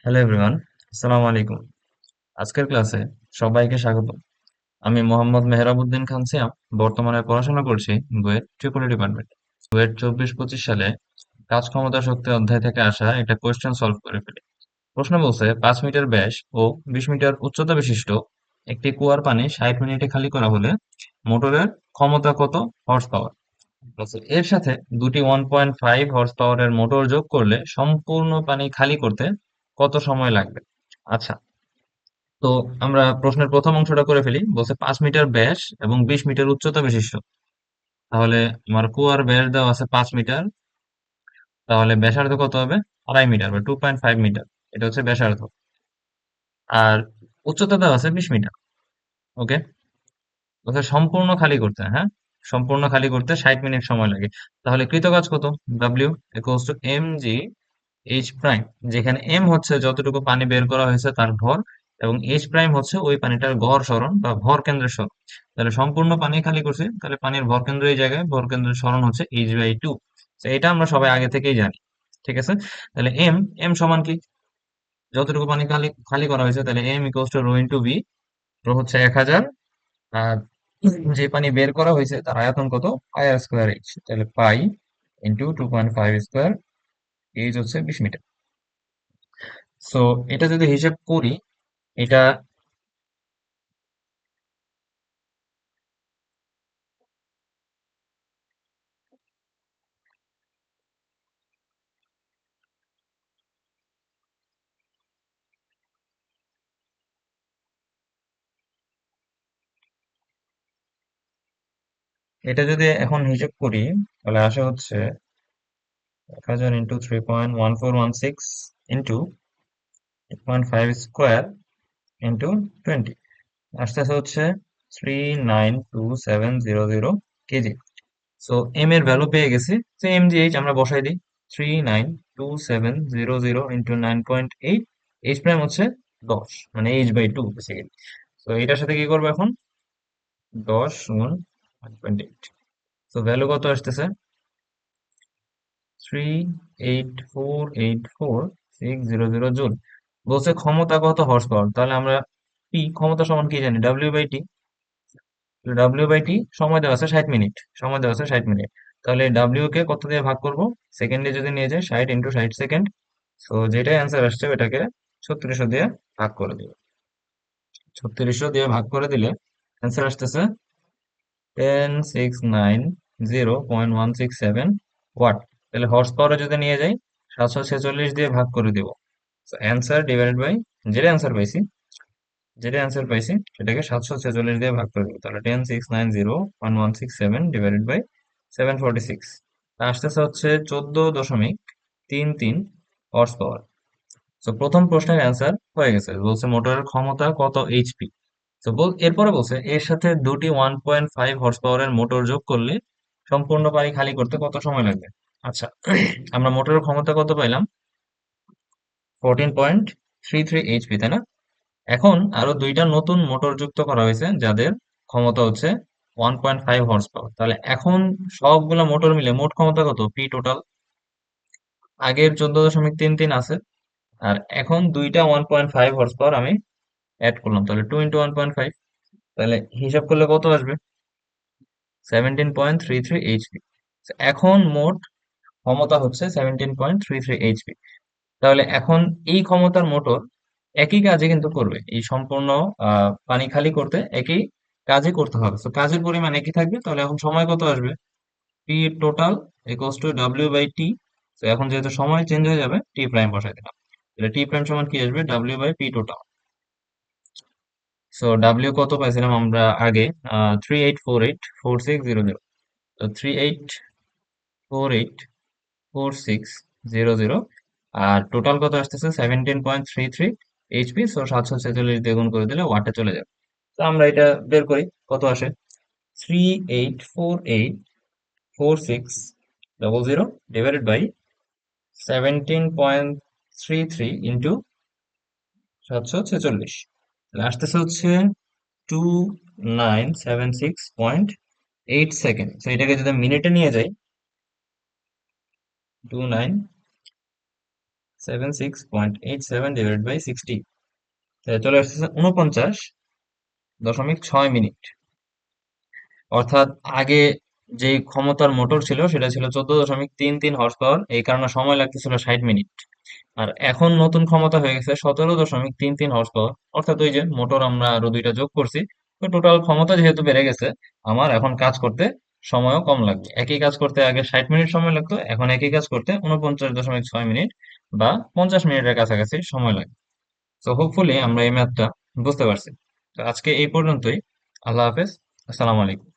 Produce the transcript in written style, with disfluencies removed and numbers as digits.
Hello everyone, আসসালামু আলাইকুম। আজকের ক্লাসে সবাইকে স্বাগত। আমি মোহাম্মদ মেহরাবউদ্দিন খান সিয়াম। বর্তমানে পড়াশোনা করছি বুয়েট ট্রিপলি ডিপার্টমেন্টে। বুয়েট 24-25 সালে কাজ ক্ষমতা শক্তি অধ্যায় থেকে আসা একটা কোয়েশ্চেন সলভ করে ফেলি। প্রশ্ন বলছে 5 মিটার ব্যাস ও 20 মিটার উচ্চতা বিশিষ্ট একটি কুয়ার পানি 60 মিনিটে খালি করা হলে মোটরের ক্ষমতা কত হর্স পাওয়ার। এর সাথে দুটি 1.5 হর্স পাওয়ারের মোটর যোগ করলে সম্পূর্ণ পানি খালি করতে কত সময় লাগবে। আচ্ছা, তো আমরা প্রশ্নের প্রথম অংশটা করে ফেলি। বলছে 5 মিটার ব্যাস এবং 20 মিটার উচ্চতা বিশিষ্ট। তাহলে আমার কুয়ার ব্যাস দেওয়া আছে 5 মিটার, তাহলে ব্যাসার্ধ কত হবে? 2.5 মিটার বা 2.5 মিটার। এটা হচ্ছে ব্যাসার্ধ। আর উচ্চতা দেওয়া আছে 20 মিটার। ওকে, বলছে সম্পূর্ণ খালি করতে, হ্যাঁ, সম্পূর্ণ খালি করতে 60 মিনিট সময় লাগে। তাহলে কৃতকাজ কত? W equals to M G H prime, যেখানে এম হচ্ছে যতটুকু পানি বের করা হয়েছে তার ভর, এবং এইচ প্রাইম হচ্ছে ওই পানিটার গড় সরণ বা ভর কেন্দ্রের সরণ। তাহলে সম্পূর্ণ পানি খালি করছে, তাহলে পানির ভর কেন্দ্র এই জায়গায়, ভর কেন্দ্রের সরণ হচ্ছে h/2। এটা আমরা সবাই আগে থেকেই জানি। ঠিক আছে, তাহলে এম এম সমান কি? যতটুকু পানি খালি খালি করা হয়েছে, তাহলে M equals to rho into V. Rho হচ্ছে 1000, আর যে পানি বের করা হয়েছে তার আয়তন কত? পাই আর স্কোয়ার এইচ। তাহলে পাই ইন্টু 2.5 স্কোয়ার, এইচ হচ্ছে 20 মিটার। সো এটা যদি হিসাব করি, এটা এটা যদি এখন হিসাব করি, তাহলে আসে হচ্ছে 1000 ইন্টু 3.1416 ইন্টু 8.5 স্কোয়ার ইন্টু 20, আসতে আসতে হচ্ছে 392700 কেজি। সো এম এর ভ্যালু পেয়ে গেছি। তো এম জি এইচ আমরা বসাই দিই। 392700 ইন্টু 9.8, এইচ প্রাইম হচ্ছে 10, মানে h/2 বেসিক্যালি। তো এটার সাথে কি করবো এখন? 10 গুণ 1.8। তো ভ্যালু কত আসতেছে? 38484600 জুল। বলছে ক্ষমতা কত হর্স পাওয়ার। তাহলে আমরা পি ক্ষমতা সমান কি জানি? ডাব্লিউ/টি। ডাব্লিউ/টি সময় দেওয়া আছে 60 মিনিট, সময় দেওয়া আছে 60 মিনিট। তাহলে ডাব্লিউ কে কত দিয়ে ভাগ করব? সেকেন্ডে যদি নিয়ে যায়, 60 ইন্টু 60 সেকেন্ড। তো যেটাই অ্যান্সার আসছে ওটাকে 3600 দিয়ে ভাগ করে দিব। 3600 দিয়ে ভাগ করে দিলে অ্যান্সার আসতেছে 10690.167 ওয়াট। তাহলে হর্স পাওয়ারে যদি নিয়ে যাই, 746 দিয়ে ভাগ করে দিব। অ্যান্সার ডিভাইডেড বাই যেটা অ্যান্সার পাইছি, সেটাকে 746 দিয়ে ভাগ করে দিব। তাহলে 10690.167 ডিভাইডেড বাই 746 আসতেছে হচ্ছে 14.33 হর্স পাওয়ার। তো প্রথম প্রশ্নের অ্যান্সার হয়ে গেছে। বলছে মোটরের ক্ষমতা কত এইচপি। তো এরপরে বলছে এর সাথে দুটি 1.5 হর্স পাওয়ারের মোটর যোগ করলে সম্পূর্ণ পানি খালি করতে কত সময় লাগবে। আচ্ছা, আমরা মোটরের ক্ষমতা কত পাইলাম? 14.33 এইচপি, তাই না? এখন আরো দুইটা নতুন মোটর যুক্ত করা হয়েছে যাদের ক্ষমতা হচ্ছে 1.5 হর্স পাওয়ার। তাহলে এখন সবগুলা মোটর মিলে মোট ক্ষমতা কত? P total. আগের 14.33 আছে, আর এখন দুইটা 1.5 হর্স পাওয়ার আমি অ্যাড করলাম, তাহলে 2 ইন্টু 1.5। তাহলে হিসাব করলে কত আসবে? 17.33 এইচপি। এখন মোট ক্ষমতা হচ্ছে 17.33 এইচপি। তাহলে এখন এই ক্ষমতার মোটর একই কাজে কিন্তু করবে, এই সম্পূর্ণ পানি খালি করতে একই কাজই করতে হবে। তো কাজের পরিমাণ একই থাকবে। তাহলে এখন সময় কত আসবে? P total equals to W T. তো এখন যেহেতু সময় চেঞ্জ হয়ে যাবে, টি প্রাইম বসাই দিলাম। তাহলে টি প্রাইম সমান কি আসবে? ডাব্লিউ/পি টোটাল। সো ডাব্লিউ কত পাইছিলাম আমরা আগে? 38484600। তো 38484600, আর টোটাল কত আসতেছে? 17.33 এইচপি। সো 746 দিয়ে গুণ করে দিলে ওয়াটে চলে যাবে। তো আমরা এটা বের করি, কত আসে? 38484600 ডিভাইডেড বাই 17.33 ইন্টু 746, তাহলে আসতেছে হচ্ছে 2976.8 সেকেন্ড। তো এটাকে যদি মিনিটে নিয়ে যাই, 76.87 ডিভাইড বাই 60, চলে আসছে 49.6 মিনিট। অর্থাৎ আগে যে ক্ষমতার মোটর ছিল সেটা ছিল 14.33 হর্স পাওয়ার, এই কারণে সময় লাগতেছিল 60 মিনিট। আর এখন নতুন ক্ষমতা হয়ে গেছে 17.33 হর্স পাওয়ার, অর্থাৎ ওই যে মোটর আমরা আরো দুইটা যোগ করছি, তো টোটাল ক্ষমতা যেহেতু বেড়ে গেছে, আমার এখন কাজ করতে সময়ও কম লাগবে। একই কাজ করতে আগে 60 মিনিট সময় লাগতো, এখন একই কাজ করতে 49.6 মিনিট বা 50 মিনিটের কাছাকাছি সময় লাগে। তো হোপফুলি আমরা এই ম্যাথটা বুঝতে পারছি। তো আজকে এই পর্যন্তই। আল্লাহ হাফেজ। আসসালামু আলাইকুম।